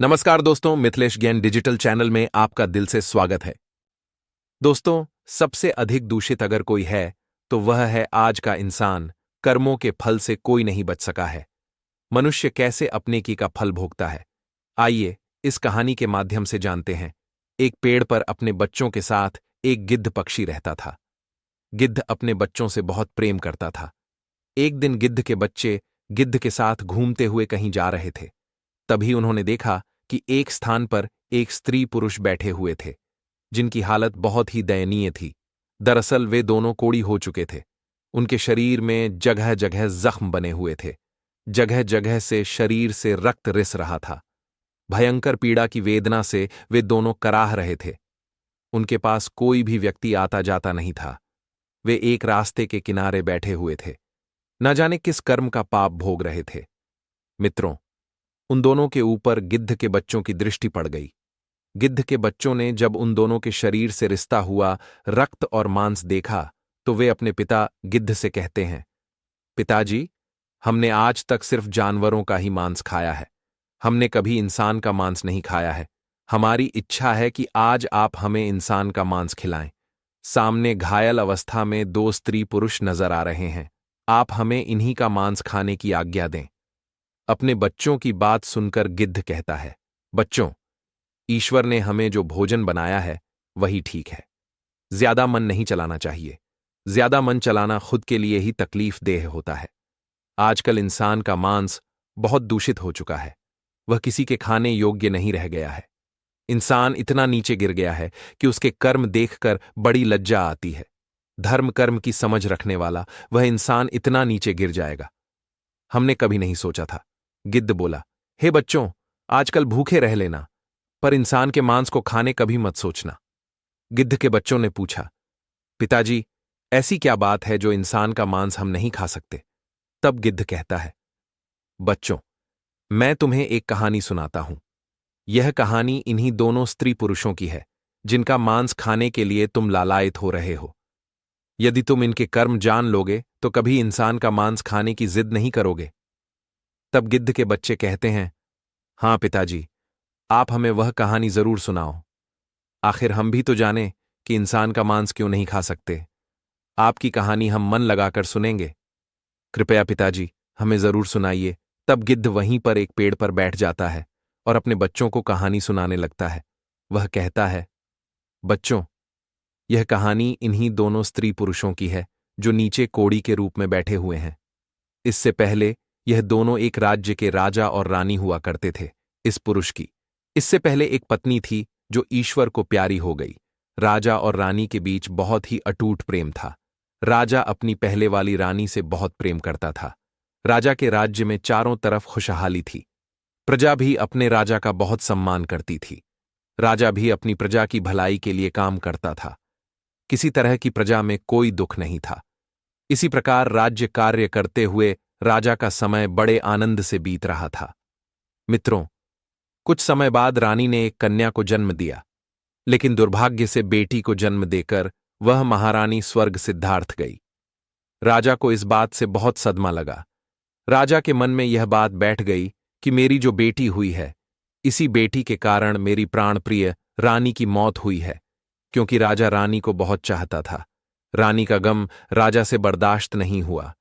नमस्कार दोस्तों, मिथिलेश ज्ञान डिजिटल चैनल में आपका दिल से स्वागत है। दोस्तों, सबसे अधिक दूषित अगर कोई है तो वह है आज का इंसान। कर्मों के फल से कोई नहीं बच सका है। मनुष्य कैसे अपने की का फल भोगता है, आइए इस कहानी के माध्यम से जानते हैं। एक पेड़ पर अपने बच्चों के साथ एक गिद्ध पक्षी रहता था। गिद्ध अपने बच्चों से बहुत प्रेम करता था। एक दिन गिद्ध के बच्चे गिद्ध के साथ घूमते हुए कहीं जा रहे थे। तभी उन्होंने देखा कि एक स्थान पर एक स्त्री पुरुष बैठे हुए थे, जिनकी हालत बहुत ही दयनीय थी। दरअसल वे दोनों कोढ़ी हो चुके थे। उनके शरीर में जगह जगह जख्म बने हुए थे। जगह जगह से शरीर से रक्त रिस रहा था। भयंकर पीड़ा की वेदना से वे दोनों कराह रहे थे। उनके पास कोई भी व्यक्ति आता जाता नहीं था। वे एक रास्ते के किनारे बैठे हुए थे, न जाने किस कर्म का पाप भोग रहे थे। मित्रों, उन दोनों के ऊपर गिद्ध के बच्चों की दृष्टि पड़ गई। गिद्ध के बच्चों ने जब उन दोनों के शरीर से रिश्ता हुआ रक्त और मांस देखा तो वे अपने पिता गिद्ध से कहते हैं, पिताजी, हमने आज तक सिर्फ जानवरों का ही मांस खाया है। हमने कभी इंसान का मांस नहीं खाया है। हमारी इच्छा है कि आज आप हमें इंसान का मांस खिलाएं। सामने घायल अवस्था में दो स्त्री पुरुष नजर आ रहे हैं। आप हमें इन्हीं का मांस खाने की आज्ञा दें। अपने बच्चों की बात सुनकर गिद्ध कहता है, बच्चों, ईश्वर ने हमें जो भोजन बनाया है वही ठीक है। ज्यादा मन नहीं चलाना चाहिए। ज्यादा मन चलाना खुद के लिए ही तकलीफ देह होता है। आजकल इंसान का मांस बहुत दूषित हो चुका है। वह किसी के खाने योग्य नहीं रह गया है। इंसान इतना नीचे गिर गया है कि उसके कर्म देखकर बड़ी लज्जा आती है। धर्म कर्म की समझ रखने वाला वह इंसान इतना नीचे गिर जाएगा, हमने कभी नहीं सोचा था। गिद्ध बोला, हे बच्चों, आजकल भूखे रह लेना, पर इंसान के मांस को खाने कभी मत सोचना। गिद्ध के बच्चों ने पूछा, पिताजी, ऐसी क्या बात है जो इंसान का मांस हम नहीं खा सकते? तब गिद्ध कहता है, बच्चों, मैं तुम्हें एक कहानी सुनाता हूं। यह कहानी इन्हीं दोनों स्त्री पुरुषों की है, जिनका मांस खाने के लिए तुम लालायित हो रहे हो। यदि तुम इनके कर्म जान लोगे तो कभी इंसान का मांस खाने की जिद नहीं करोगे। तब गिद्ध के बच्चे कहते हैं, हां पिताजी, आप हमें वह कहानी जरूर सुनाओ। आखिर हम भी तो जाने कि इंसान का मांस क्यों नहीं खा सकते। आपकी कहानी हम मन लगाकर सुनेंगे। कृपया पिताजी, हमें जरूर सुनाइए। तब गिद्ध वहीं पर एक पेड़ पर बैठ जाता है और अपने बच्चों को कहानी सुनाने लगता है। वह कहता है, बच्चों, यह कहानी इन्हीं दोनों स्त्री पुरुषों की है जो नीचे कोड़ी के रूप में बैठे हुए हैं। इससे पहले यह दोनों एक राज्य के राजा और रानी हुआ करते थे। इस पुरुष की इससे पहले एक पत्नी थी जो ईश्वर को प्यारी हो गई। राजा और रानी के बीच बहुत ही अटूट प्रेम था। राजा अपनी पहले वाली रानी से बहुत प्रेम करता था। राजा के राज्य में चारों तरफ खुशहाली थी। प्रजा भी अपने राजा का बहुत सम्मान करती थी। राजा भी अपनी प्रजा की भलाई के लिए काम करता था। किसी तरह की प्रजा में कोई दुख नहीं था। इसी प्रकार राज्य कार्य करते हुए राजा का समय बड़े आनंद से बीत रहा था। मित्रों, कुछ समय बाद रानी ने एक कन्या को जन्म दिया, लेकिन दुर्भाग्य से बेटी को जन्म देकर वह महारानी स्वर्ग सिद्धार्थ गई। राजा को इस बात से बहुत सदमा लगा। राजा के मन में यह बात बैठ गई कि मेरी जो बेटी हुई है, इसी बेटी के कारण मेरी प्राणप्रिय रानी की मौत हुई है, क्योंकि राजा रानी को बहुत चाहता था। रानी का गम राजा से बर्दाश्त नहीं हुआ।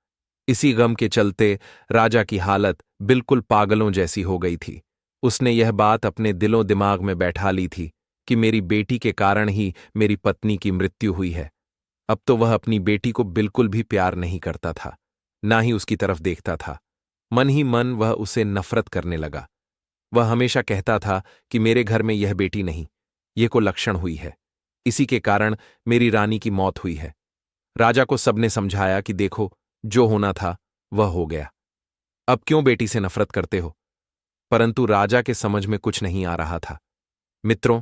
इसी गम के चलते राजा की हालत बिल्कुल पागलों जैसी हो गई थी। उसने यह बात अपने दिलो दिमाग में बैठा ली थी कि मेरी बेटी के कारण ही मेरी पत्नी की मृत्यु हुई है। अब तो वह अपनी बेटी को बिल्कुल भी प्यार नहीं करता था, ना ही उसकी तरफ देखता था। मन ही मन वह उसे नफरत करने लगा। वह हमेशा कहता था कि मेरे घर में यह बेटी नहीं, ये को लक्षण हुई है, इसी के कारण मेरी रानी की मौत हुई है। राजा को सबने समझाया कि देखो, जो होना था वह हो गया, अब क्यों बेटी से नफरत करते हो? परंतु राजा के समझ में कुछ नहीं आ रहा था। मित्रों,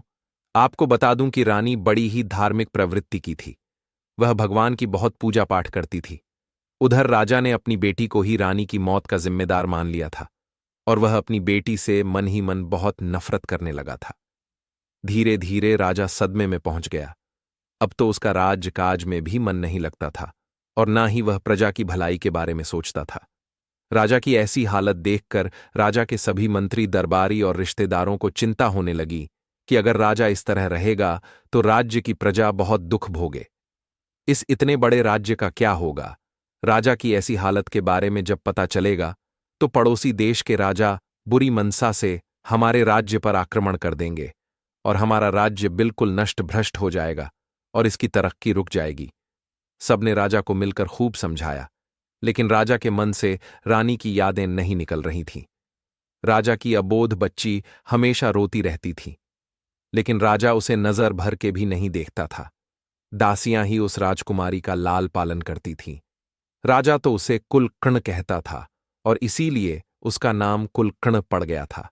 आपको बता दूं कि रानी बड़ी ही धार्मिक प्रवृत्ति की थी। वह भगवान की बहुत पूजा पाठ करती थी। उधर राजा ने अपनी बेटी को ही रानी की मौत का जिम्मेदार मान लिया था और वह अपनी बेटी से मन ही मन बहुत नफरत करने लगा था। धीरे धीरे राजा सदमे में पहुंच गया। अब तो उसका राज्य काज में भी मन नहीं लगता था और ना ही वह प्रजा की भलाई के बारे में सोचता था। राजा की ऐसी हालत देखकर राजा के सभी मंत्री, दरबारी और रिश्तेदारों को चिंता होने लगी कि अगर राजा इस तरह रहेगा तो राज्य की प्रजा बहुत दुख भोगे। इस इतने बड़े राज्य का क्या होगा? राजा की ऐसी हालत के बारे में जब पता चलेगा तो पड़ोसी देश के राजा बुरी मनसा से हमारे राज्य पर आक्रमण कर देंगे और हमारा राज्य बिल्कुल नष्ट भ्रष्ट हो जाएगा और इसकी तरक्की रुक जाएगी। सबने राजा को मिलकर खूब समझाया, लेकिन राजा के मन से रानी की यादें नहीं निकल रही थीं। राजा की अबोध बच्ची हमेशा रोती रहती थी, लेकिन राजा उसे नजर भर के भी नहीं देखता था। दासियां ही उस राजकुमारी का लाल पालन करती थीं। राजा तो उसे कुलकर्ण कहता था और इसीलिए उसका नाम कुलकर्ण पड़ गया था।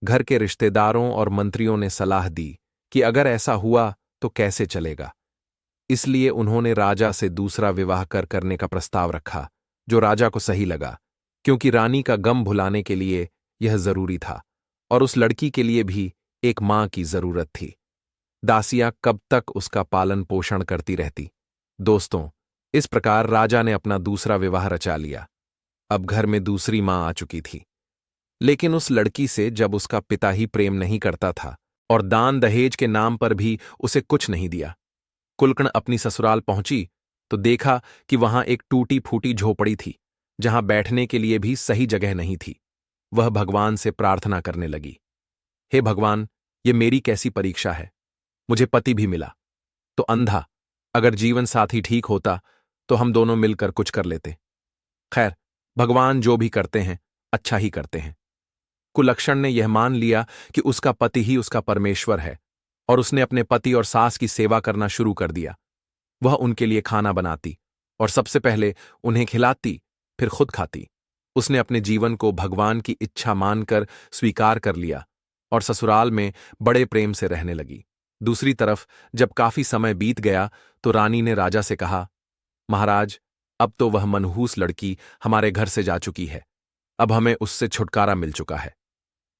घर के रिश्तेदारों और मंत्रियों ने सलाह दी कि अगर ऐसा हुआ तो कैसे चलेगा। इसलिए उन्होंने राजा से दूसरा विवाह करने का प्रस्ताव रखा, जो राजा को सही लगा, क्योंकि रानी का गम भुलाने के लिए यह जरूरी था और उस लड़की के लिए भी एक मां की जरूरत थी। दासियां कब तक उसका पालन पोषण करती रहती। दोस्तों, इस प्रकार राजा ने अपना दूसरा विवाह रचा लिया। अब घर में दूसरी मां आ चुकी थी, लेकिन उस लड़की से जब उसका पिता ही प्रेम नहीं करता था और दान दहेज के नाम पर भी उसे कुछ नहीं दिया। कुलकर्ण अपनी ससुराल पहुंची तो देखा कि वहां एक टूटी फूटी झोपड़ी थी, जहां बैठने के लिए भी सही जगह नहीं थी। वह भगवान से प्रार्थना करने लगी, हे भगवान, ये मेरी कैसी परीक्षा है। मुझे पति भी मिला तो अंधा, अगर जीवन साथी ठीक होता तो हम दोनों मिलकर कुछ कर लेते। खैर, भगवान जो भी करते हैं अच्छा ही करते हैं। कुलक्षण ने यह मान लिया कि उसका पति ही उसका परमेश्वर है और उसने अपने पति और सास की सेवा करना शुरू कर दिया। वह उनके लिए खाना बनाती और सबसे पहले उन्हें खिलाती, फिर खुद खाती। उसने अपने जीवन को भगवान की इच्छा मानकर स्वीकार कर लिया और ससुराल में बड़े प्रेम से रहने लगी। दूसरी तरफ जब काफी समय बीत गया तो रानी ने राजा से कहा, महाराज, अब तो वह मनहूस लड़की हमारे घर से जा चुकी है। अब हमें उससे छुटकारा मिल चुका है।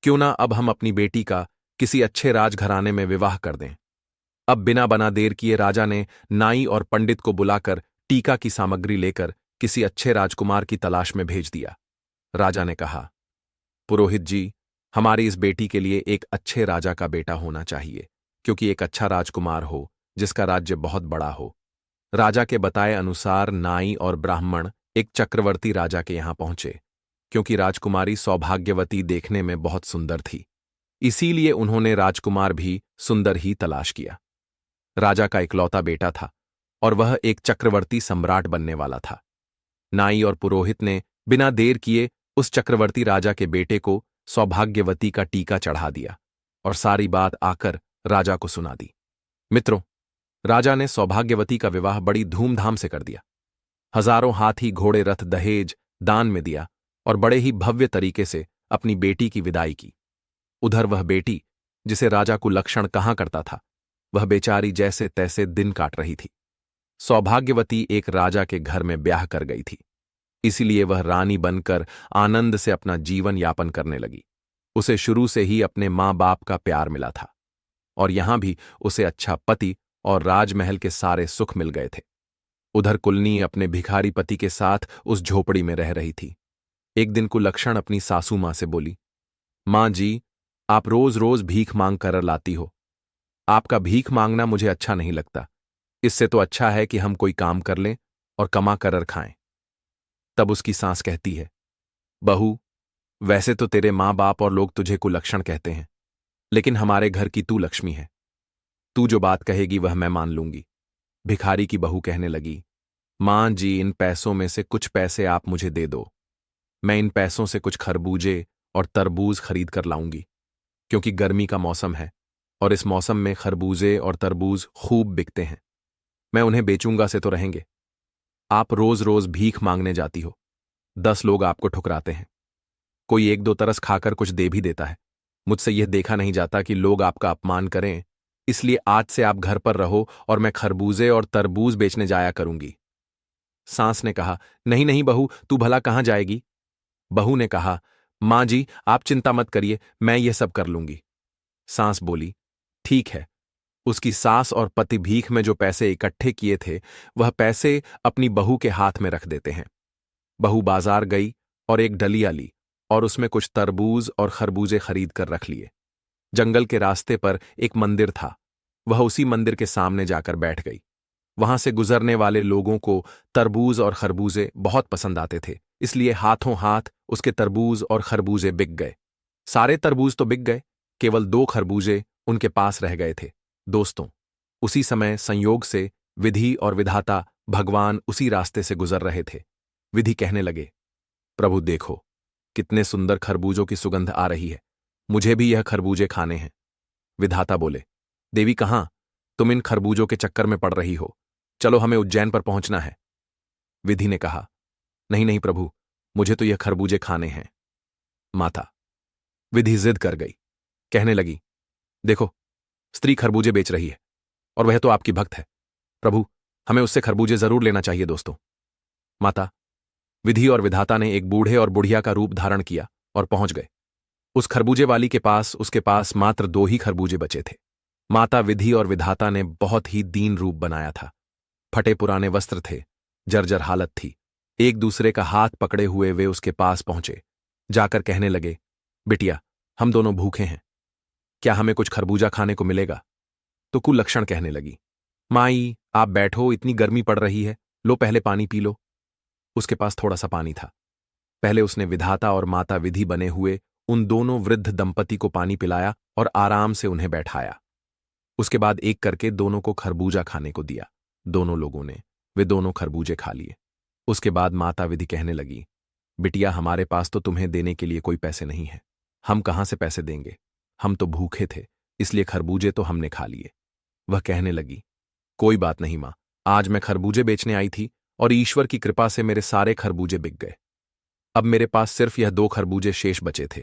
क्यों ना अब हम अपनी बेटी का किसी अच्छे राजघराने में विवाह कर दें। अब बिना बना देर किए राजा ने नाई और पंडित को बुलाकर टीका की सामग्री लेकर किसी अच्छे राजकुमार की तलाश में भेज दिया। राजा ने कहा, पुरोहित जी, हमारी इस बेटी के लिए एक अच्छे राजा का बेटा होना चाहिए, क्योंकि एक अच्छा राजकुमार हो जिसका राज्य बहुत बड़ा हो। राजा के बताए अनुसार नाई और ब्राह्मण एक चक्रवर्ती राजा के यहां पहुंचे, क्योंकि राजकुमारी सौभाग्यवती देखने में बहुत सुंदर थी। इसीलिए उन्होंने राजकुमार भी सुंदर ही तलाश किया। राजा का इकलौता बेटा था और वह एक चक्रवर्ती सम्राट बनने वाला था। नाई और पुरोहित ने बिना देर किए उस चक्रवर्ती राजा के बेटे को सौभाग्यवती का टीका चढ़ा दिया और सारी बात आकर राजा को सुना दी। मित्रों, राजा ने सौभाग्यवती का विवाह बड़ी धूमधाम से कर दिया। हजारों हाथी घोड़े रथ दहेज दान में दिया और बड़े ही भव्य तरीके से अपनी बेटी की विदाई की। उधर वह बेटी, जिसे राजा कुलक्षण कहा करता था, वह बेचारी जैसे तैसे दिन काट रही थी। सौभाग्यवती एक राजा के घर में ब्याह कर गई थी, इसीलिए वह रानी बनकर आनंद से अपना जीवन यापन करने लगी। उसे शुरू से ही अपने मां बाप का प्यार मिला था और यहां भी उसे अच्छा पति और राजमहल के सारे सुख मिल गए थे। उधर कुलनी अपने भिखारी पति के साथ उस झोपड़ी में रह रही थी। एक दिन कुलक्षण अपनी सासू मां से बोली, मां जी, आप रोज रोज भीख मांग कर लाती हो। आपका भीख मांगना मुझे अच्छा नहीं लगता। इससे तो अच्छा है कि हम कोई काम कर लें और कमा कर खाएं। तब उसकी सास कहती है, बहू, वैसे तो तेरे मां बाप और लोग तुझे कुलक्षण कहते हैं, लेकिन हमारे घर की तू लक्ष्मी है। तू जो बात कहेगी वह मैं मान लूंगी। भिखारी की बहू कहने लगी, मां जी, इन पैसों में से कुछ पैसे आप मुझे दे दो। मैं इन पैसों से कुछ खरबूजे और तरबूज खरीद कर लाऊंगी, क्योंकि गर्मी का मौसम है और इस मौसम में खरबूजे और तरबूज खूब बिकते हैं। मैं उन्हें बेचूंगा से तो रहेंगे। आप रोज रोज भीख मांगने जाती हो, 10 लोग आपको ठुकराते हैं। कोई 1-2 तरस खाकर कुछ दे भी देता है। मुझसे यह देखा नहीं जाता कि लोग आपका अपमान करें, इसलिए आज से आप घर पर रहो और मैं खरबूजे और तरबूज बेचने जाया करूंगी। सास ने कहा, नहीं नहीं बहू, तू भला कहां जाएगी। बहू ने कहा, मां जी, आप चिंता मत करिए, मैं ये सब कर लूंगी। सास बोली, ठीक है। उसकी सास और पति भीख में जो पैसे इकट्ठे किए थे वह पैसे अपनी बहू के हाथ में रख देते हैं। बहू बाजार गई और एक डलिया ली और उसमें कुछ तरबूज और खरबूजे खरीद कर रख लिए। जंगल के रास्ते पर एक मंदिर था। वह उसी मंदिर के सामने जाकर बैठ गई। वहां से गुजरने वाले लोगों को तरबूज और खरबूजे बहुत पसंद आते थे, इसलिए हाथों हाथ उसके तरबूज और खरबूजे बिक गए। सारे तरबूज तो बिक गए, केवल 2 खरबूजे उनके पास रह गए थे। दोस्तों, उसी समय संयोग से विधि और विधाता भगवान उसी रास्ते से गुजर रहे थे। विधि कहने लगे, प्रभु देखो, कितने सुंदर खरबूजों की सुगंध आ रही है, मुझे भी यह खरबूजे खाने हैं। विधाता बोले, देवी कहाँ, तुम इन खरबूजों के चक्कर में पड़ रही हो, चलो हमें उज्जैन पर पहुंचना है। विधि ने कहा, नहीं नहीं प्रभु, मुझे तो यह खरबूजे खाने हैं। माता। विधि जिद कर गई, कहने लगी, देखो, स्त्री खरबूजे बेच रही है और वह तो आपकी भक्त है, प्रभु हमें उससे खरबूजे जरूर लेना चाहिए दोस्तों। माता। विधि और विधाता ने एक बूढ़े और बुढ़िया का रूप धारण किया और पहुंच गए। उस खरबूजे वाली के पास उसके पास मात्र 2 ही खरबूजे बचे थे। माता विधि और विधाता ने बहुत ही दीन रूप बनाया था। फटे पुराने वस्त्र थे, जर्जर हालत थी। एक दूसरे का हाथ पकड़े हुए वे उसके पास पहुंचे, जाकर कहने लगे, बिटिया हम दोनों भूखे हैं, क्या हमें कुछ खरबूजा खाने को मिलेगा? तो कुलक्षण कहने लगी, माई आप बैठो, इतनी गर्मी पड़ रही है, लो पहले पानी पी लो। उसके पास थोड़ा सा पानी था। पहले उसने विधाता और माता विधि बने हुए उन दोनों वृद्ध दंपति को पानी पिलाया और आराम से उन्हें बैठाया। उसके बाद एक करके दोनों को खरबूजा खाने को दिया। दोनों लोगों ने वे दोनों खरबूजे खा लिए। उसके बाद माता विधि कहने लगी, बिटिया हमारे पास तो तुम्हें देने के लिए कोई पैसे नहीं है, हम कहां से पैसे देंगे, हम तो भूखे थे, इसलिए खरबूजे तो हमने खा लिए। वह कहने लगी, कोई बात नहीं मां, आज मैं खरबूजे बेचने आई थी और ईश्वर की कृपा से मेरे सारे खरबूजे बिक गए। अब मेरे पास सिर्फ यह 2 खरबूजे शेष बचे थे।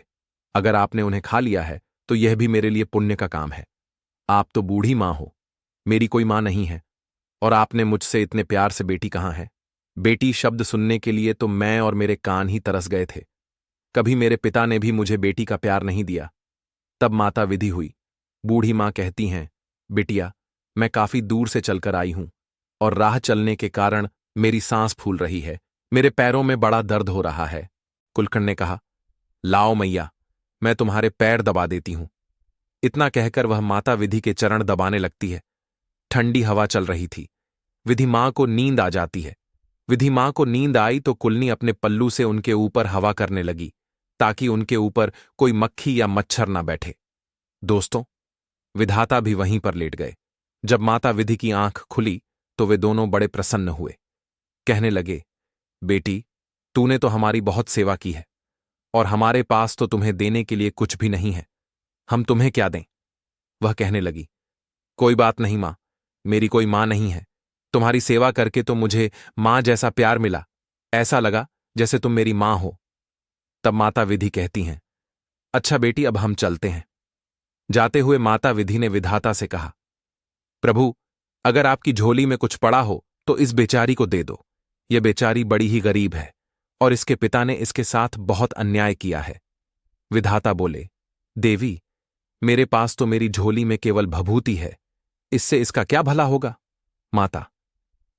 अगर आपने उन्हें खा लिया है तो यह भी मेरे लिए पुण्य का काम है। आप तो बूढ़ी मां हो, मेरी कोई मां नहीं है, और आपने मुझसे इतने प्यार से बेटी कहाँ है? बेटी शब्द सुनने के लिए तो मैं और मेरे कान ही तरस गए थे। कभी मेरे पिता ने भी मुझे बेटी का प्यार नहीं दिया। तब माता विधि हुई। बूढ़ी मां कहती हैं, बिटिया मैं काफी दूर से चलकर आई हूं और राह चलने के कारण मेरी सांस फूल रही है, मेरे पैरों में बड़ा दर्द हो रहा है। कुलकर्ण ने कहा, लाओ मैया, मैं तुम्हारे पैर दबा देती हूं। इतना कहकर वह माता विधि के चरण दबाने लगती है। ठंडी हवा चल रही थी। विधि मां को नींद आ जाती है। विधि मां को नींद आई तो कुलनी अपने पल्लू से उनके ऊपर हवा करने लगी, ताकि उनके ऊपर कोई मक्खी या मच्छर ना बैठे। दोस्तों, विधाता भी वहीं पर लेट गए। जब माता विधि की आंख खुली तो वे दोनों बड़े प्रसन्न हुए। कहने लगे, बेटी तूने तो हमारी बहुत सेवा की है और हमारे पास तो तुम्हें देने के लिए कुछ भी नहीं है, हम तुम्हें क्या दें? वह कहने लगी, कोई बात नहीं मां, मेरी कोई मां नहीं है, तुम्हारी सेवा करके तो मुझे मां जैसा प्यार मिला, ऐसा लगा जैसे तुम मेरी मां हो। तब माता विधि कहती हैं, अच्छा बेटी अब हम चलते हैं। जाते हुए माता विधि ने विधाता से कहा, प्रभु अगर आपकी झोली में कुछ पड़ा हो तो इस बेचारी को दे दो, यह बेचारी बड़ी ही गरीब है और इसके पिता ने इसके साथ बहुत अन्याय किया है। विधाता बोले, देवी मेरे पास तो मेरी झोली में केवल भभूति है, इससे इसका क्या भला होगा? माता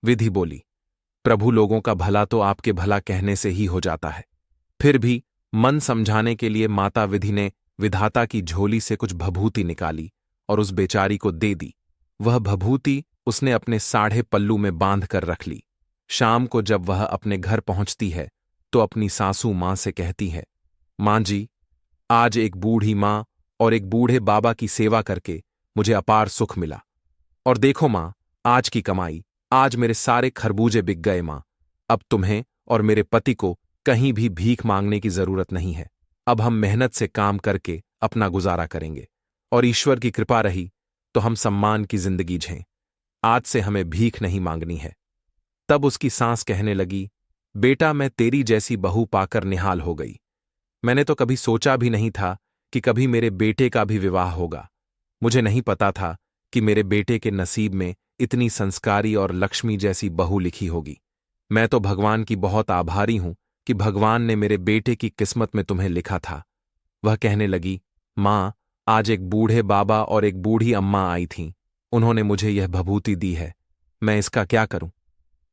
विधि बोली, प्रभु लोगों का भला तो आपके भला कहने से ही हो जाता है। फिर भी मन समझाने के लिए माता विधि ने विधाता की झोली से कुछ भभूति निकाली और उस बेचारी को दे दी। वह भभूति उसने अपने साढ़े पल्लू में बांध कर रख ली। शाम को जब वह अपने घर पहुंचती है तो अपनी सासू मां से कहती है, मां जी, आज एक बूढ़ी मां और एक बूढ़े बाबा की सेवा करके मुझे अपार सुख मिला। और देखो मां, आज की कमाई, आज मेरे सारे खरबूजे बिक गए मां। अब तुम्हें और मेरे पति को कहीं भी भीख मांगने की जरूरत नहीं है। अब हम मेहनत से काम करके अपना गुजारा करेंगे और ईश्वर की कृपा रही तो हम सम्मान की जिंदगी झें। आज से हमें भीख नहीं मांगनी है। तब उसकी सास कहने लगी, बेटा मैं तेरी जैसी बहू पाकर निहाल हो गई। मैंने तो कभी सोचा भी नहीं था कि कभी मेरे बेटे का भी विवाह होगा। मुझे नहीं पता था कि मेरे बेटे के नसीब में इतनी संस्कारी और लक्ष्मी जैसी बहू लिखी होगी। मैं तो भगवान की बहुत आभारी हूं कि भगवान ने मेरे बेटे की किस्मत में तुम्हें लिखा था। वह कहने लगी, मां, आज एक बूढ़े बाबा और एक बूढ़ी अम्मा आई थीं, उन्होंने मुझे यह भभूति दी है, मैं इसका क्या करूं?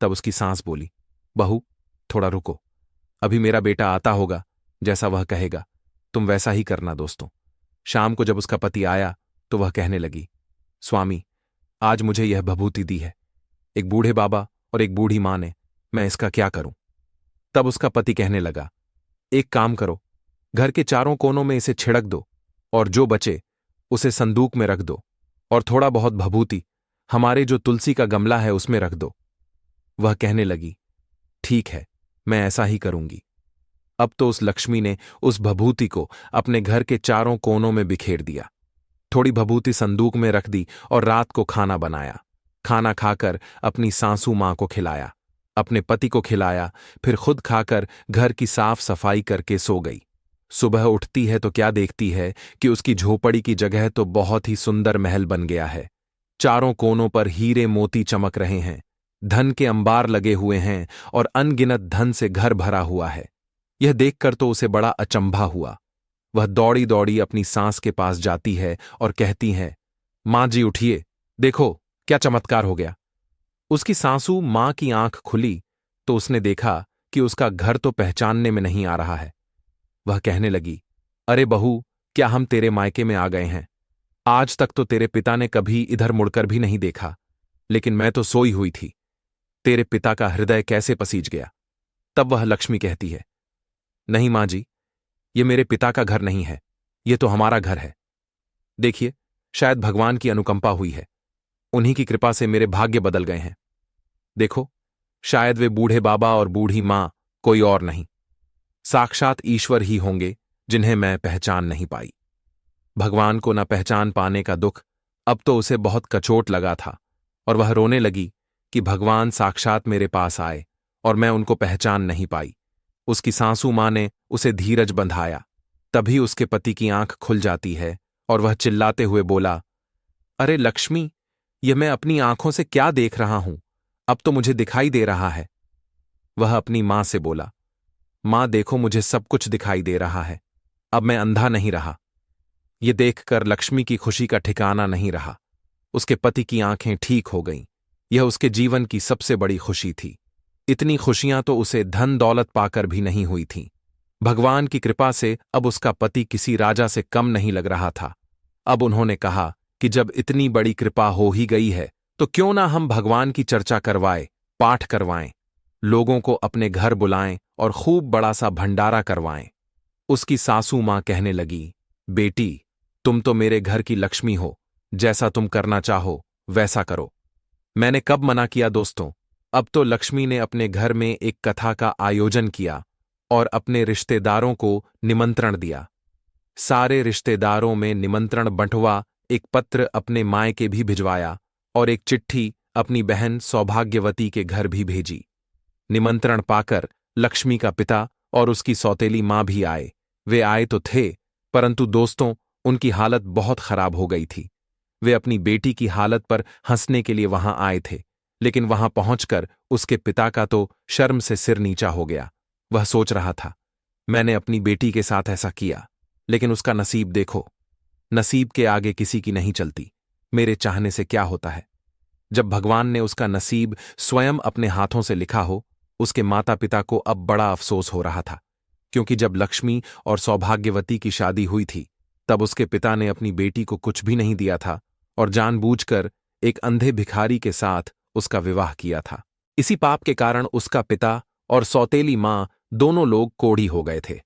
तब उसकी सास बोली, बहू थोड़ा रुको, अभी मेरा बेटा आता होगा, जैसा वह कहेगा तुम वैसा ही करना दोस्तों। शाम को जब उसका पति आया तो वह कहने लगी, स्वामी, आज मुझे यह भभूति दी है, एक बूढ़े बाबा और एक बूढ़ी मां ने, मैं इसका क्या करूं। तब उसका पति कहने लगा, एक काम करो, घर के चारों कोनों में इसे छिड़क दो और जो बचे उसे संदूक में रख दो और थोड़ा बहुत भभूति हमारे जो तुलसी का गमला है उसमें रख दो। वह कहने लगी, ठीक है, मैं ऐसा ही करूंगी। अब तो उस लक्ष्मी ने उस भभूति को अपने घर के चारों कोनों में बिखेर दिया। थोड़ी भभूति संदूक में रख दी और रात को खाना बनाया। खाना खाकर अपनी सासू मां को खिलाया, अपने पति को खिलाया, फिर खुद खाकर घर की साफ सफाई करके सो गई। सुबह उठती है तो क्या देखती है कि उसकी झोपड़ी की जगह तो बहुत ही सुंदर महल बन गया है। चारों कोनों पर हीरे मोती चमक रहे हैं, धन के अंबार लगे हुए हैं और अनगिनत धन से घर भरा हुआ है। यह देखकर तो उसे बड़ा अचंभा हुआ। वह दौड़ी दौड़ी अपनी सास के पास जाती है और कहती है, मां जी उठिए, देखो क्या चमत्कार हो गया। उसकी सासू मां की आंख खुली तो उसने देखा कि उसका घर तो पहचानने में नहीं आ रहा है। वह कहने लगी, अरे बहू, क्या हम तेरे मायके में आ गए हैं। आज तक तो तेरे पिता ने कभी इधर मुड़कर भी नहीं देखा, लेकिन मैं तो सोई हुई थी, तेरे पिता का हृदय कैसे पसीज गया। तब वह लक्ष्मी कहती है, नहीं मां जी, ये मेरे पिता का घर नहीं है, ये तो हमारा घर है। देखिए, शायद भगवान की अनुकंपा हुई है, उन्हीं की कृपा से मेरे भाग्य बदल गए हैं। देखो, शायद वे बूढ़े बाबा और बूढ़ी मां कोई और नहीं, साक्षात ईश्वर ही होंगे जिन्हें मैं पहचान नहीं पाई। भगवान को न पहचान पाने का दुख अब तो उसे बहुत कचोट लगा था और वह रोने लगी कि भगवान साक्षात मेरे पास आए और मैं उनको पहचान नहीं पाई। उसकी सासू मां ने उसे धीरज बंधाया, तभी उसके पति की आंख खुल जाती है और वह चिल्लाते हुए बोला, अरे लक्ष्मी, यह मैं अपनी आंखों से क्या देख रहा हूं, अब तो मुझे दिखाई दे रहा है। वह अपनी मां से बोला, मां देखो, मुझे सब कुछ दिखाई दे रहा है, अब मैं अंधा नहीं रहा। ये देखकर लक्ष्मी की खुशी का ठिकाना नहीं रहा। उसके पति की आंखें ठीक हो गईं। यह उसके जीवन की सबसे बड़ी खुशी थी। इतनी खुशियां तो उसे धन दौलत पाकर भी नहीं हुई थीं। भगवान की कृपा से अब उसका पति किसी राजा से कम नहीं लग रहा था। अब उन्होंने कहा कि जब इतनी बड़ी कृपा हो ही गई है तो क्यों ना हम भगवान की चर्चा करवाएं, पाठ करवाएं, लोगों को अपने घर बुलाएं और खूब बड़ा सा भंडारा करवाएं। उसकी सासू मां कहने लगी, बेटी, तुम तो मेरे घर की लक्ष्मी हो, जैसा तुम करना चाहो वैसा करो। मैंने कब मना किया दोस्तों। अब तो लक्ष्मी ने अपने घर में एक कथा का आयोजन किया और अपने रिश्तेदारों को निमंत्रण दिया। सारे रिश्तेदारों में निमंत्रण बंटवा, एक पत्र अपने मायके भी भिजवाया और एक चिट्ठी अपनी बहन सौभाग्यवती के घर भी भेजी। निमंत्रण पाकर लक्ष्मी का पिता और उसकी सौतेली मां भी आए। वे आए तो थे, परंतु दोस्तों, उनकी हालत बहुत खराब हो गई थी। वे अपनी बेटी की हालत पर हंसने के लिए वहां आए थे, लेकिन वहां पहुंचकर उसके पिता का तो शर्म से सिर नीचा हो गया। वह सोच रहा था, मैंने अपनी बेटी के साथ ऐसा किया, लेकिन उसका नसीब देखो, नसीब के आगे किसी की नहीं चलती। मेरे चाहने से क्या होता है। जब भगवान ने उसका नसीब स्वयं अपने हाथों से लिखा हो, उसके माता पिता को अब बड़ा अफसोस हो रहा था, क्योंकि जब लक्ष्मी और सौभाग्यवती की शादी हुई थी तब उसके पिता ने अपनी बेटी को कुछ भी नहीं दिया था और जानबूझकर एक अंधे भिखारी के साथ उसका विवाह किया था। इसी पाप के कारण उसका पिता और सौतेली मां दोनों लोग कोढ़ी हो गए थे।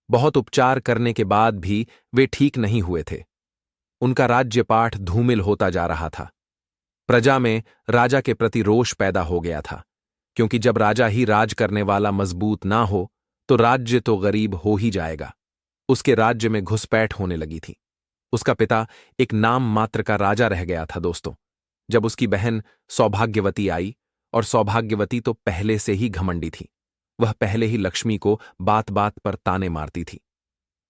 बहुत उपचार करने के बाद भी वे ठीक नहीं हुए थे। उनका राज्यपाठ धूमिल होता जा रहा था। प्रजा में राजा के प्रति रोष पैदा हो गया था, क्योंकि जब राजा ही राज करने वाला मजबूत ना हो तो राज्य तो गरीब हो ही जाएगा। उसके राज्य में घुसपैठ होने लगी थी। उसका पिता एक नाम मात्र का राजा रह गया था दोस्तों। जब उसकी बहन सौभाग्यवती आई, और सौभाग्यवती तो पहले से ही घमंडी थी, वह पहले ही लक्ष्मी को बात बात पर ताने मारती थी।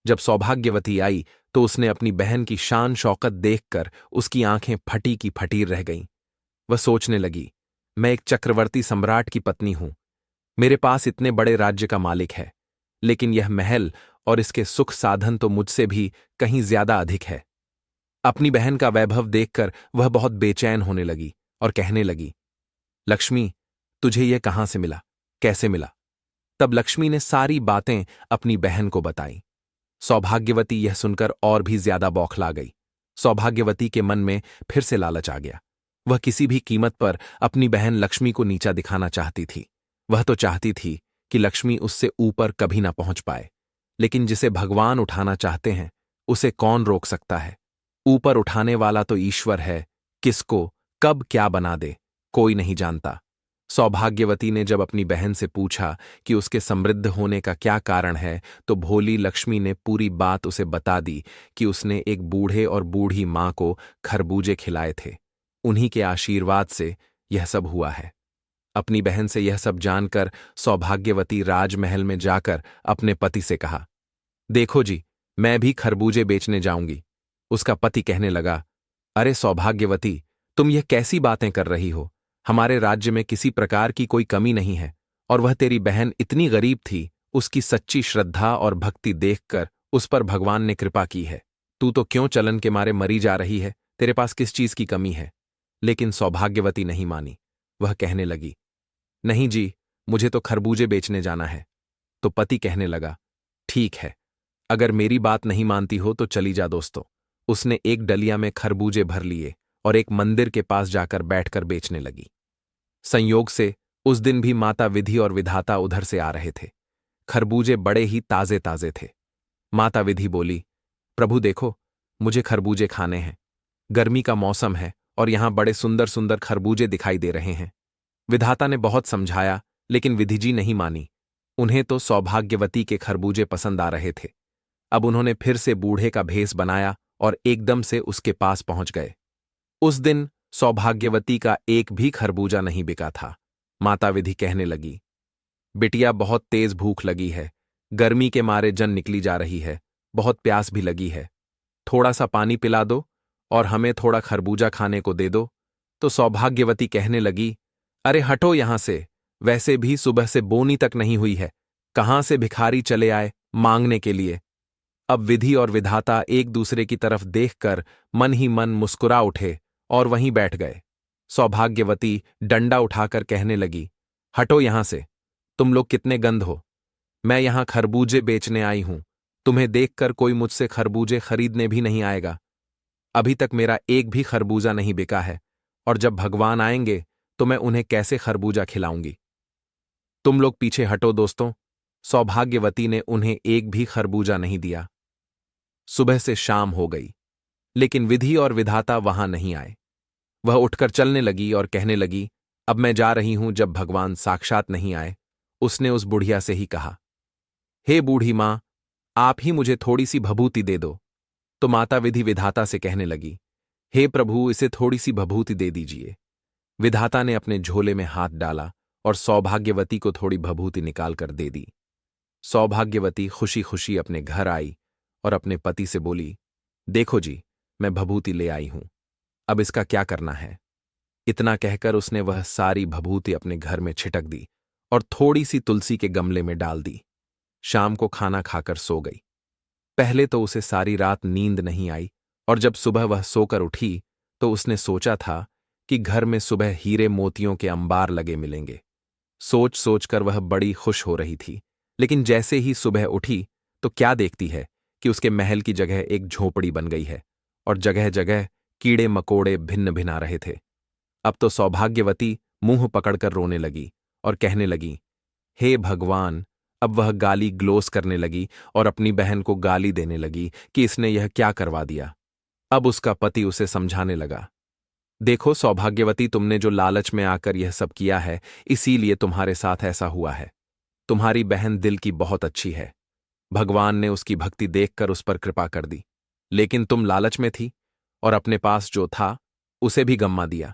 जब सौभाग्यवती आई तो उसने अपनी बहन की शान शौकत देखकर उसकी आंखें फटी की फटी रह गईं। वह सोचने लगी, मैं एक चक्रवर्ती सम्राट की पत्नी हूं, मेरे पास इतने बड़े राज्य का मालिक है, लेकिन यह महल और इसके सुख साधन तो मुझसे भी कहीं ज्यादा अधिक है। अपनी बहन का वैभव देखकर वह बहुत बेचैन होने लगी और कहने लगी, लक्ष्मी, तुझे यह कहां से मिला, कैसे मिला। तब लक्ष्मी ने सारी बातें अपनी बहन को बताई। सौभाग्यवती यह सुनकर और भी ज्यादा बौखला गई। सौभाग्यवती के मन में फिर से लालच आ गया। वह किसी भी कीमत पर अपनी बहन लक्ष्मी को नीचा दिखाना चाहती थी। वह तो चाहती थी कि लक्ष्मी उससे ऊपर कभी ना पहुंच पाए, लेकिन जिसे भगवान उठाना चाहते हैं उसे कौन रोक सकता है। ऊपर उठाने वाला तो ईश्वर है, किसको कब क्या बना दे कोई नहीं जानता। सौभाग्यवती ने जब अपनी बहन से पूछा कि उसके समृद्ध होने का क्या कारण है, तो भोली लक्ष्मी ने पूरी बात उसे बता दी कि उसने एक बूढ़े और बूढ़ी मां को खरबूजे खिलाए थे। उन्हीं के आशीर्वाद से यह सब हुआ है। अपनी बहन से यह सब जानकर सौभाग्यवती राजमहल में जाकर अपने पति से कहा, देखो जी, मैं भी खरबूजे बेचने जाऊंगी। उसका पति कहने लगा, अरे सौभाग्यवती, तुम यह कैसी बातें कर रही हो। हमारे राज्य में किसी प्रकार की कोई कमी नहीं है, और वह तेरी बहन इतनी गरीब थी, उसकी सच्ची श्रद्धा और भक्ति देखकर उस पर भगवान ने कृपा की है। तू तो क्यों चलन के मारे मरी जा रही है, तेरे पास किस चीज की कमी है। लेकिन सौभाग्यवती नहीं मानी। वह कहने लगी, नहीं जी, मुझे तो खरबूजे बेचने जाना है। तो पति कहने लगा, ठीक है, अगर मेरी बात नहीं मानती हो तो चली जा दोस्तों। उसने एक डलिया में खरबूजे भर लिए और एक मंदिर के पास जाकर बैठकर बेचने लगी। संयोग से उस दिन भी माता विधि और विधाता उधर से आ रहे थे। खरबूजे बड़े ही ताजे ताजे थे। माता विधि बोली, प्रभु देखो, मुझे खरबूजे खाने हैं। गर्मी का मौसम है और यहां बड़े सुंदर सुंदर खरबूजे दिखाई दे रहे हैं। विधाता ने बहुत समझाया, लेकिन विधि जी नहीं मानी। उन्हें तो सौभाग्यवती के खरबूजे पसंद आ रहे थे। अब उन्होंने फिर से बूढ़े का भेष बनाया और एकदम से उसके पास पहुंच गए। उस दिन सौभाग्यवती का एक भी खरबूजा नहीं बिका था। माता विधि कहने लगी, बिटिया, बहुत तेज भूख लगी है, गर्मी के मारे जन निकली जा रही है, बहुत प्यास भी लगी है। थोड़ा सा पानी पिला दो और हमें थोड़ा खरबूजा खाने को दे दो। तो सौभाग्यवती कहने लगी, अरे हटो यहां से, वैसे भी सुबह से बोनी तक नहीं हुई है, कहां से भिखारी चले आए मांगने के लिए। अब विधि और विधाता एक दूसरे की तरफ देखकर मन ही मन मुस्कुरा उठे और वहीं बैठ गए। सौभाग्यवती डंडा उठाकर कहने लगी, हटो यहां से, तुम लोग कितने गंध हो। मैं यहां खरबूजे बेचने आई हूं, तुम्हें देखकर कोई मुझसे खरबूजे खरीदने भी नहीं आएगा। अभी तक मेरा एक भी खरबूजा नहीं बिका है, और जब भगवान आएंगे तो मैं उन्हें कैसे खरबूजा खिलाऊंगी। तुम लोग पीछे हटो दोस्तों। सौभाग्यवती ने उन्हें एक भी खरबूजा नहीं दिया। सुबह से शाम हो गई, लेकिन विधि और विधाता वहां नहीं आए। वह उठकर चलने लगी और कहने लगी, अब मैं जा रही हूं जब भगवान साक्षात नहीं आए। उसने उस बुढ़िया से ही कहा, हे बूढ़ी मां, आप ही मुझे थोड़ी सी भभूति दे दो। तो माता विधि विधाता से कहने लगी, हे प्रभु, इसे थोड़ी सी भभूति दे दीजिए। विधाता ने अपने झोले में हाथ डाला और सौभाग्यवती को थोड़ी भभूति निकालकर दे दी। सौभाग्यवती खुशी खुशी अपने घर आई और अपने पति से बोली, देखो जी, मैं भभूति ले आई हूं, अब इसका क्या करना है। इतना कहकर उसने वह सारी भभूति अपने घर में छिटक दी और थोड़ी सी तुलसी के गमले में डाल दी। शाम को खाना खाकर सो गई। पहले तो उसे सारी रात नींद नहीं आई, और जब सुबह वह सोकर उठी तो उसने सोचा था कि घर में सुबह हीरे मोतियों के अंबार लगे मिलेंगे। सोच सोचकर वह बड़ी खुश हो रही थी, लेकिन जैसे ही सुबह उठी तो क्या देखती है कि उसके महल की जगह एक झोपड़ी बन गई है और जगह जगह कीड़े मकोड़े भिन्न भिना रहे थे। अब तो सौभाग्यवती मुंह पकड़कर रोने लगी और कहने लगी, हे भगवान। अब वह गाली ग्लोस करने लगी और अपनी बहन को गाली देने लगी कि इसने यह क्या करवा दिया। अब उसका पति उसे समझाने लगा, देखो सौभाग्यवती, तुमने जो लालच में आकर यह सब किया है, इसीलिए तुम्हारे साथ ऐसा हुआ है। तुम्हारी बहन दिल की बहुत अच्छी है, भगवान ने उसकी भक्ति देखकर उस पर कृपा कर दी, लेकिन तुम लालच में थी और अपने पास जो था उसे भी गम्मा दिया।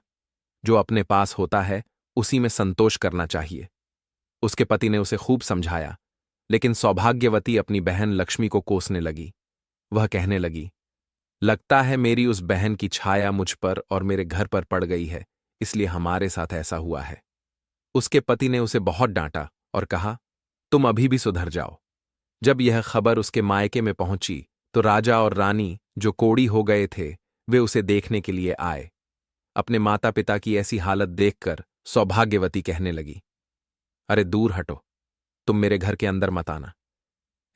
जो अपने पास होता है उसी में संतोष करना चाहिए। उसके पति ने उसे खूब समझाया, लेकिन सौभाग्यवती अपनी बहन लक्ष्मी को कोसने लगी। वह कहने लगी, लगता है मेरी उस बहन की छाया मुझ पर और मेरे घर पर पड़ गई है, इसलिए हमारे साथ ऐसा हुआ है। उसके पति ने उसे बहुत डांटा और कहा, तुम अभी भी सुधर जाओ। जब यह खबर उसके मायके में पहुंची तो राजा और रानी जो कोड़ी हो गए थे वे उसे देखने के लिए आए। अपने माता पिता की ऐसी हालत देखकर सौभाग्यवती कहने लगी, अरे दूर हटो, तुम मेरे घर के अंदर मत आना।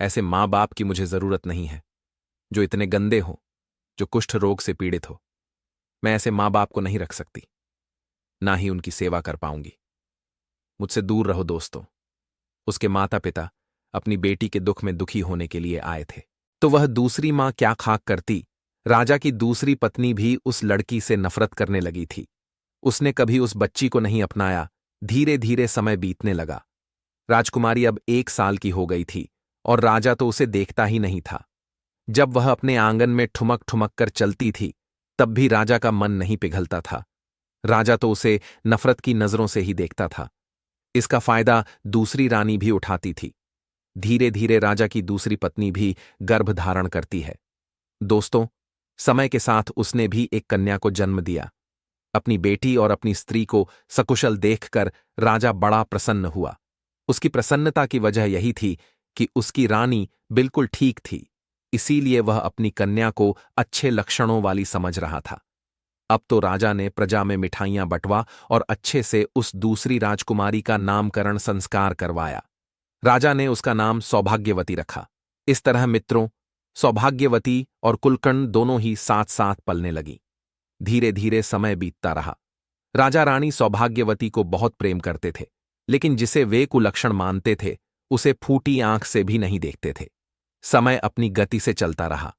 ऐसे माँ बाप की मुझे जरूरत नहीं है, जो इतने गंदे हो, जो कुष्ठ रोग से पीड़ित हो। मैं ऐसे माँ बाप को नहीं रख सकती, ना ही उनकी सेवा कर पाऊंगी। मुझसे दूर रहो दोस्तों। उसके माता पिता अपनी बेटी के दुख में दुखी होने के लिए आए थे, तो वह दूसरी माँ क्या खाक करती। राजा की दूसरी पत्नी भी उस लड़की से नफरत करने लगी थी। उसने कभी उस बच्ची को नहीं अपनाया। धीरे धीरे समय बीतने लगा। राजकुमारी अब 1 साल की हो गई थी और राजा तो उसे देखता ही नहीं था। जब वह अपने आंगन में ठुमक ठुमक कर चलती थी, तब भी राजा का मन नहीं पिघलता था। राजा तो उसे नफरत की नजरों से ही देखता था। इसका फायदा दूसरी रानी भी उठाती थी। धीरे धीरे राजा की दूसरी पत्नी भी गर्भ धारण करती है। दोस्तों, समय के साथ उसने भी एक कन्या को जन्म दिया। अपनी बेटी और अपनी स्त्री को सकुशल देखकर राजा बड़ा प्रसन्न हुआ। उसकी प्रसन्नता की वजह यही थी कि उसकी रानी बिल्कुल ठीक थी, इसीलिए वह अपनी कन्या को अच्छे लक्षणों वाली समझ रहा था। अब तो राजा ने प्रजा में मिठाइयां बंटवा और अच्छे से उस दूसरी राजकुमारी का नामकरण संस्कार करवाया। राजा ने उसका नाम सौभाग्यवती रखा। इस तरह मित्रों, सौभाग्यवती और कुलकर्ण दोनों ही साथ साथ पलने लगी। धीरे धीरे समय बीतता रहा। राजा रानी सौभाग्यवती को बहुत प्रेम करते थे, लेकिन जिसे वे कुलक्षण मानते थे, उसे फूटी आंख से भी नहीं देखते थे। समय अपनी गति से चलता रहा।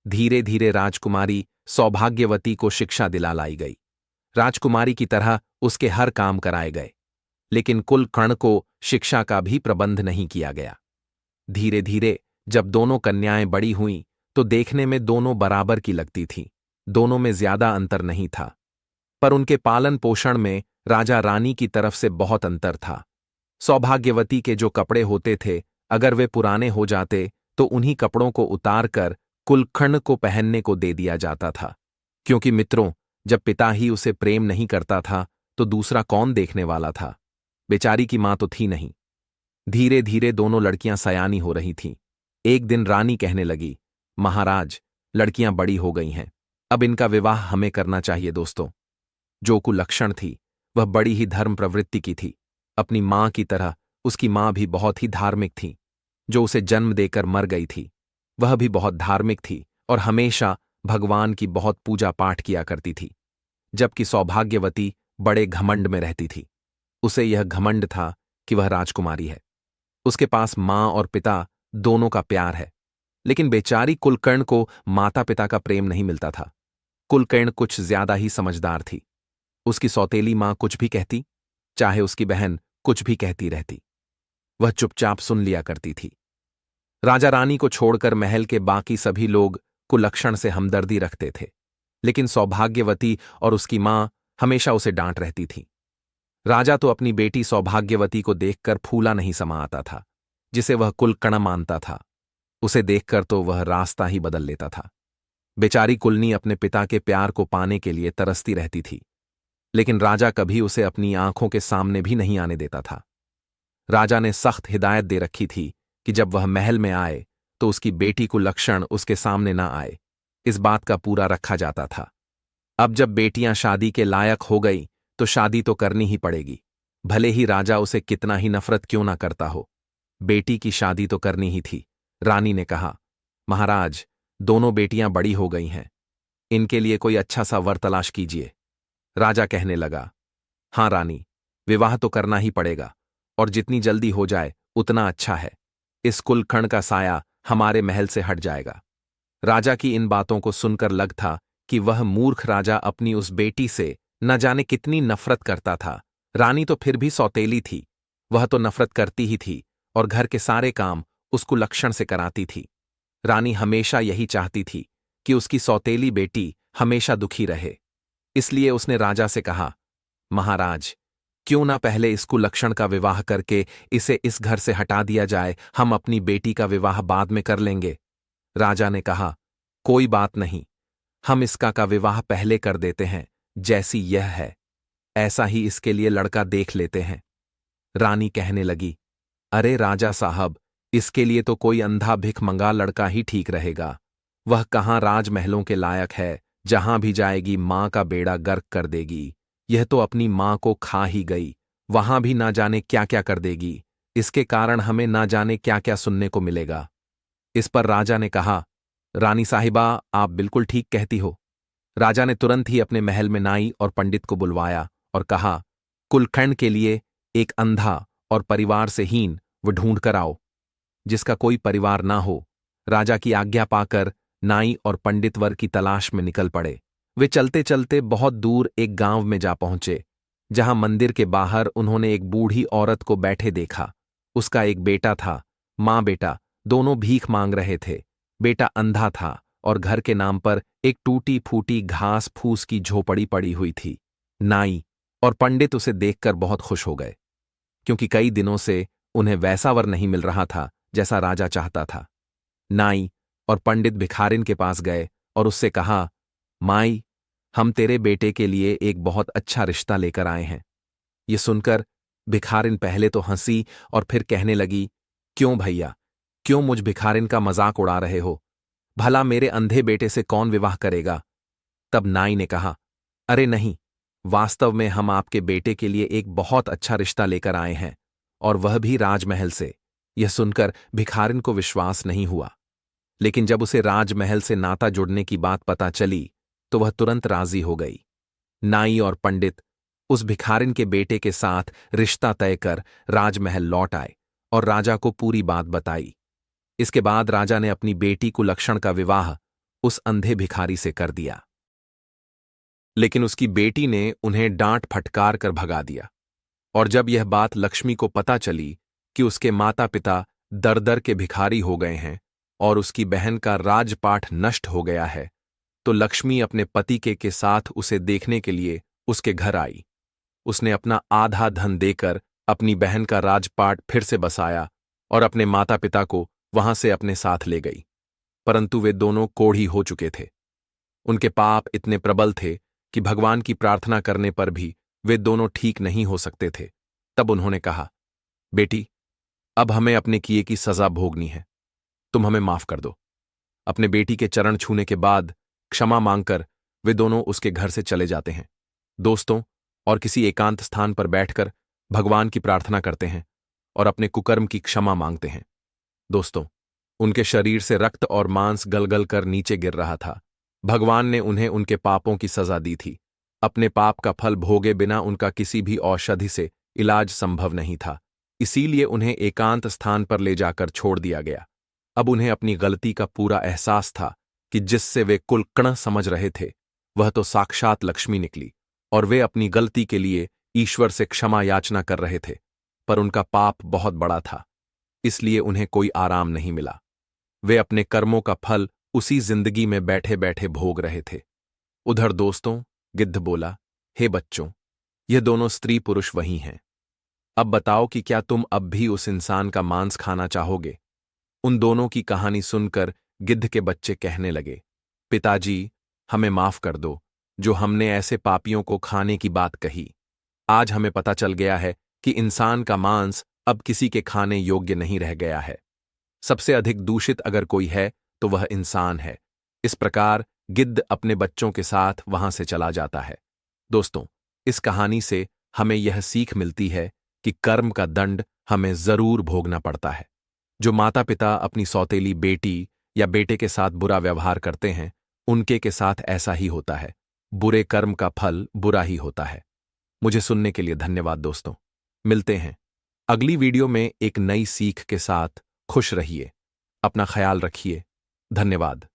धीरे धीरे राजकुमारी सौभाग्यवती को शिक्षा दिला लाई गई। राजकुमारी की तरह उसके हर काम कराए गए, लेकिन कुलकर्ण को शिक्षा का भी प्रबंध नहीं किया गया। धीरे धीरे जब दोनों कन्याएं बड़ी हुईं, तो देखने में दोनों बराबर की लगती थीं। दोनों में ज्यादा अंतर नहीं था, पर उनके पालन पोषण में राजा रानी की तरफ से बहुत अंतर था। सौभाग्यवती के जो कपड़े होते थे, अगर वे पुराने हो जाते तो उन्हीं कपड़ों को उतारकर कुलकर्ण को पहनने को दे दिया जाता था। क्योंकि मित्रों, जब पिता ही उसे प्रेम नहीं करता था, तो दूसरा कौन देखने वाला था। बेचारी की मां तो थी नहीं। धीरे धीरे दोनों लड़कियां सयानी हो रही थीं। एक दिन रानी कहने लगी, महाराज, लड़कियां बड़ी हो गई हैं, अब इनका विवाह हमें करना चाहिए। दोस्तों, जो कुलक्षण थी वह बड़ी ही धर्म प्रवृत्ति की थी। अपनी मां की तरह उसकी मां भी बहुत ही धार्मिक थी। जो उसे जन्म देकर मर गई थी, वह भी बहुत धार्मिक थी और हमेशा भगवान की बहुत पूजा पाठ किया करती थी। जबकि सौभाग्यवती बड़े घमंड में रहती थी। उसे यह घमंड था कि वह राजकुमारी है। उसके पास मां और पिता दोनों का प्यार है, लेकिन बेचारी कुलकर्ण को माता पिता का प्रेम नहीं मिलता था। कुलकर्ण कुछ ज्यादा ही समझदार थी। उसकी सौतेली मां कुछ भी कहती, चाहे उसकी बहन कुछ भी कहती रहती, वह चुपचाप सुन लिया करती थी। राजा रानी को छोड़कर महल के बाकी सभी लोग कुलक्षण से हमदर्दी रखते थे, लेकिन सौभाग्यवती और उसकी मां हमेशा उसे डांट रहती थी। राजा तो अपनी बेटी सौभाग्यवती को देखकर फूला नहीं समा आता था, जिसे वह कुलकर्ण मानता था। उसे देखकर तो वह रास्ता ही बदल लेता था। बेचारी कुलनी अपने पिता के प्यार को पाने के लिए तरसती रहती थी, लेकिन राजा कभी उसे अपनी आंखों के सामने भी नहीं आने देता था। राजा ने सख्त हिदायत दे रखी थी कि जब वह महल में आए तो उसकी बेटी कुलक्षण उसके सामने ना आए। इस बात का पूरा रखा जाता था। अब जब बेटियां शादी के लायक हो गई तो शादी तो करनी ही पड़ेगी, भले ही राजा उसे कितना ही नफरत क्यों ना करता हो। बेटी की शादी तो करनी ही थी। रानी ने कहा, महाराज, दोनों बेटियां बड़ी हो गई हैं, इनके लिए कोई अच्छा सा वर तलाश कीजिए। राजा कहने लगा, हां रानी, विवाह तो करना ही पड़ेगा, और जितनी जल्दी हो जाए उतना अच्छा है। इस कुलकर्ण का साया हमारे महल से हट जाएगा। राजा की इन बातों को सुनकर लग था कि वह मूर्ख राजा अपनी उस बेटी से न जाने कितनी नफरत करता था। रानी तो फिर भी सौतेली थी, वह तो नफरत करती ही थी और घर के सारे काम उस कुलक्षण से कराती थी। रानी हमेशा यही चाहती थी कि उसकी सौतेली बेटी हमेशा दुखी रहे। इसलिए उसने राजा से कहा, महाराज, क्यों ना पहले इस कुलक्षण का विवाह करके इसे इस घर से हटा दिया जाए, हम अपनी बेटी का विवाह बाद में कर लेंगे। राजा ने कहा, कोई बात नहीं, हम इसका का विवाह पहले कर देते हैं, जैसी यह है ऐसा ही इसके लिए लड़का देख लेते हैं। रानी कहने लगी, अरे राजा साहब, इसके लिए तो कोई अंधा भिखमंगा लड़का ही ठीक रहेगा। वह कहाँ राजमहलों के लायक है, जहां भी जाएगी मां का बेड़ा गर्क कर देगी। यह तो अपनी मां को खा ही गई, वहां भी ना जाने क्या क्या कर देगी। इसके कारण हमें ना जाने क्या क्या सुनने को मिलेगा। इस पर राजा ने कहा, रानी साहिबा, आप बिल्कुल ठीक कहती हो। राजा ने तुरंत ही अपने महल में नाई और पंडित को बुलवाया और कहा, कुलखंड के लिए एक अंधा और परिवार से हीन वो ढूंढ कर आओ। जिसका कोई परिवार ना हो। राजा की आज्ञा पाकर नाई और पंडित वर की तलाश में निकल पड़े। वे चलते चलते बहुत दूर एक गांव में जा पहुंचे, जहां मंदिर के बाहर उन्होंने एक बूढ़ी औरत को बैठे देखा। उसका एक बेटा था। मां बेटा दोनों भीख मांग रहे थे। बेटा अंधा था और घर के नाम पर एक टूटी फूटी घास फूस की झोपड़ी पड़ी हुई थी। नाई और पंडित उसे देखकर बहुत खुश हो गए, क्योंकि कई दिनों से उन्हें वैसा वर नहीं मिल रहा था जैसा राजा चाहता था। नाई और पंडित भिखारिन के पास गए और उससे कहा, माई, हम तेरे बेटे के लिए एक बहुत अच्छा रिश्ता लेकर आए हैं। ये सुनकर भिखारिन पहले तो हंसी और फिर कहने लगी, क्यों भैया, क्यों मुझ भिखारिन का मजाक उड़ा रहे हो? भला मेरे अंधे बेटे से कौन विवाह करेगा? तब नाई ने कहा, अरे नहीं, वास्तव में हम आपके बेटे के लिए एक बहुत अच्छा रिश्ता लेकर आए हैं, और वह भी राजमहल से। यह सुनकर भिखारिन को विश्वास नहीं हुआ, लेकिन जब उसे राजमहल से नाता जुड़ने की बात पता चली तो वह तुरंत राजी हो गई। नाई और पंडित उस भिखारिन के बेटे के साथ रिश्ता तय कर राजमहल लौट आए और राजा को पूरी बात बताई। इसके बाद राजा ने अपनी बेटी कुलक्षण का विवाह उस अंधे भिखारी से कर दिया, लेकिन उसकी बेटी ने उन्हें डांट फटकार कर भगा दिया। और जब यह बात लक्ष्मी को पता चली कि उसके माता पिता दर दर के भिखारी हो गए हैं और उसकी बहन का राजपाठ नष्ट हो गया है, तो लक्ष्मी अपने पति के साथ उसे देखने के लिए उसके घर आई। उसने अपना आधा धन देकर अपनी बहन का राजपाट फिर से बसाया और अपने माता पिता को वहां से अपने साथ ले गई। परंतु वे दोनों कोढ़ी हो चुके थे। उनके पाप इतने प्रबल थे कि भगवान की प्रार्थना करने पर भी वे दोनों ठीक नहीं हो सकते थे। तब उन्होंने कहा, बेटी, अब हमें अपने किए की सजा भोगनी है, तुम हमें माफ कर दो। अपने बेटी के चरण छूने के बाद क्षमा मांगकर वे दोनों उसके घर से चले जाते हैं। दोस्तों, और किसी एकांत स्थान पर बैठकर भगवान की प्रार्थना करते हैं और अपने कुकर्म की क्षमा मांगते हैं। दोस्तों, उनके शरीर से रक्त और मांस गलगल कर नीचे गिर रहा था। भगवान ने उन्हें उनके पापों की सजा दी थी। अपने पाप का फल भोगे बिना उनका किसी भी औषधि से इलाज संभव नहीं था, इसीलिए उन्हें एकांत स्थान पर ले जाकर छोड़ दिया गया। अब उन्हें अपनी गलती का पूरा एहसास था कि जिससे वे कुलकर्ण समझ रहे थे वह तो साक्षात लक्ष्मी निकली, और वे अपनी गलती के लिए ईश्वर से क्षमा याचना कर रहे थे। पर उनका पाप बहुत बड़ा था, इसलिए उन्हें कोई आराम नहीं मिला। वे अपने कर्मों का फल उसी जिंदगी में बैठे बैठे भोग रहे थे। उधर दोस्तों, गिद्ध बोला, हे बच्चों, ये दोनों स्त्री पुरुष वही हैं। अब बताओ कि क्या तुम अब भी उस इंसान का मांस खाना चाहोगे? उन दोनों की कहानी सुनकर गिद्ध के बच्चे कहने लगे, पिताजी, हमें माफ कर दो, जो हमने ऐसे पापियों को खाने की बात कही। आज हमें पता चल गया है कि इंसान का मांस अब किसी के खाने योग्य नहीं रह गया है। सबसे अधिक दूषित अगर कोई है तो वह इंसान है। इस प्रकार गिद्ध अपने बच्चों के साथ वहां से चला जाता है। दोस्तों, इस कहानी से हमें यह सीख मिलती है कि कर्म का दंड हमें जरूर भोगना पड़ता है। जो माता पिता अपनी सौतेली बेटी या बेटे के साथ बुरा व्यवहार करते हैं, उनके के साथ ऐसा ही होता है। बुरे कर्म का फल बुरा ही होता है। मुझे सुनने के लिए धन्यवाद दोस्तों। मिलते हैं अगली वीडियो में एक नई सीख के साथ। खुश रहिए, अपना ख्याल रखिए। धन्यवाद।